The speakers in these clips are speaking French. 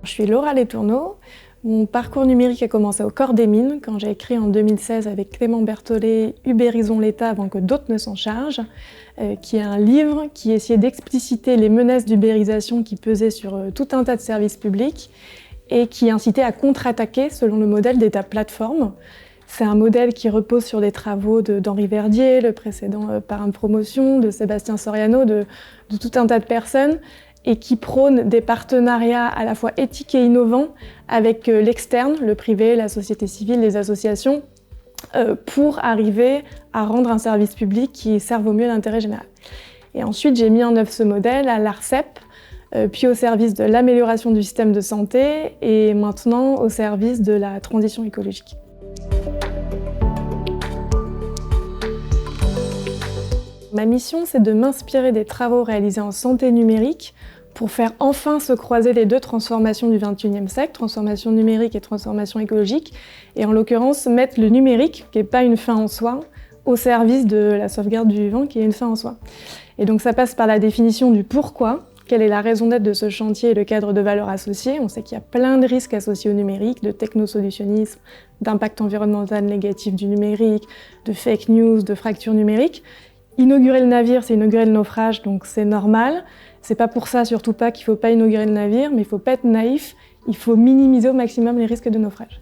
Je suis Laura Letourneau. Mon parcours numérique a commencé au Corps des Mines, quand j'ai écrit en 2016 avec Clément Berthollet « Ubérisons l'État avant que d'autres ne s'en chargent », qui est un livre qui essayait d'expliciter les menaces d'ubérisation qui pesaient sur tout un tas de services publics et qui incitait à contre-attaquer selon le modèle d'État-plateforme. C'est un modèle qui repose sur des travaux d'Henri Verdier, le précédent parrain de promotion, de Sébastien Soriano, de tout un tas de personnes, et qui prône des partenariats à la fois éthiques et innovants avec l'externe, le privé, la société civile, les associations, pour arriver à rendre un service public qui serve au mieux l'intérêt général. Et ensuite, j'ai mis en œuvre ce modèle à l'ARCEP, puis au service de l'amélioration du système de santé et maintenant au service de la transition écologique. Ma mission, c'est de m'inspirer des travaux réalisés en santé numérique pour faire enfin se croiser les deux transformations du XXIe siècle, transformation numérique et transformation écologique, et en l'occurrence mettre le numérique, qui n'est pas une fin en soi, au service de la sauvegarde du vivant, qui est une fin en soi. Et donc ça passe par la définition du pourquoi, quelle est la raison d'être de ce chantier et le cadre de valeurs associées. On sait qu'il y a plein de risques associés au numérique, de technosolutionnisme, d'impact environnemental négatif du numérique, de fake news, de fracture numérique. Inaugurer le navire, c'est inaugurer le naufrage, donc c'est normal. C'est pas pour ça, surtout pas, qu'il faut pas inaugurer le navire, mais il faut pas être naïf, il faut minimiser au maximum les risques de naufrage.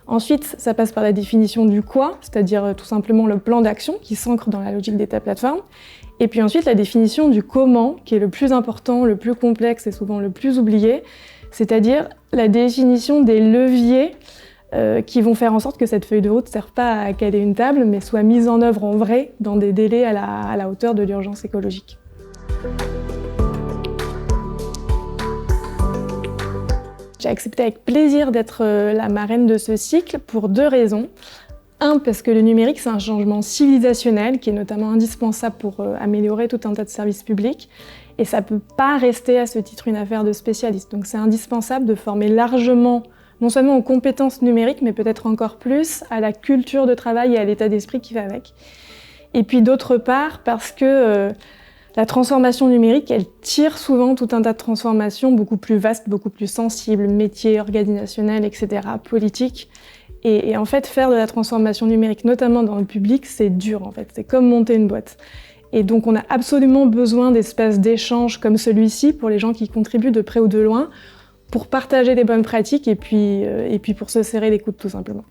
Ensuite, ça passe par la définition du quoi, c'est-à-dire tout simplement le plan d'action qui s'ancre dans la logique d'État-plateforme. Et puis ensuite, la définition du comment, qui est le plus important, le plus complexe et souvent le plus oublié, c'est-à-dire la définition des leviers qui vont faire en sorte que cette feuille de route ne serve pas à caler une table, mais soit mise en œuvre en vrai dans des délais à la hauteur de l'urgence écologique. J'ai accepté avec plaisir d'être la marraine de ce cycle pour deux raisons. Un, parce que le numérique, c'est un changement civilisationnel qui est notamment indispensable pour améliorer tout un tas de services publics. Et ça ne peut pas rester à ce titre une affaire de spécialistes. Donc c'est indispensable de former largement, non seulement aux compétences numériques, mais peut-être encore plus à la culture de travail et à l'état d'esprit qui va avec. Et puis d'autre part, parce que la transformation numérique, elle tire souvent tout un tas de transformations beaucoup plus vastes, beaucoup plus sensibles, métiers, organisationnels, etc., politiques. Et en fait, faire de la transformation numérique, notamment dans le public, c'est dur en fait. C'est comme monter une boîte. Et donc on a absolument besoin d'espaces d'échange comme celui-ci pour les gens qui contribuent de près ou de loin, pour partager des bonnes pratiques et puis pour se serrer les coudes tout simplement.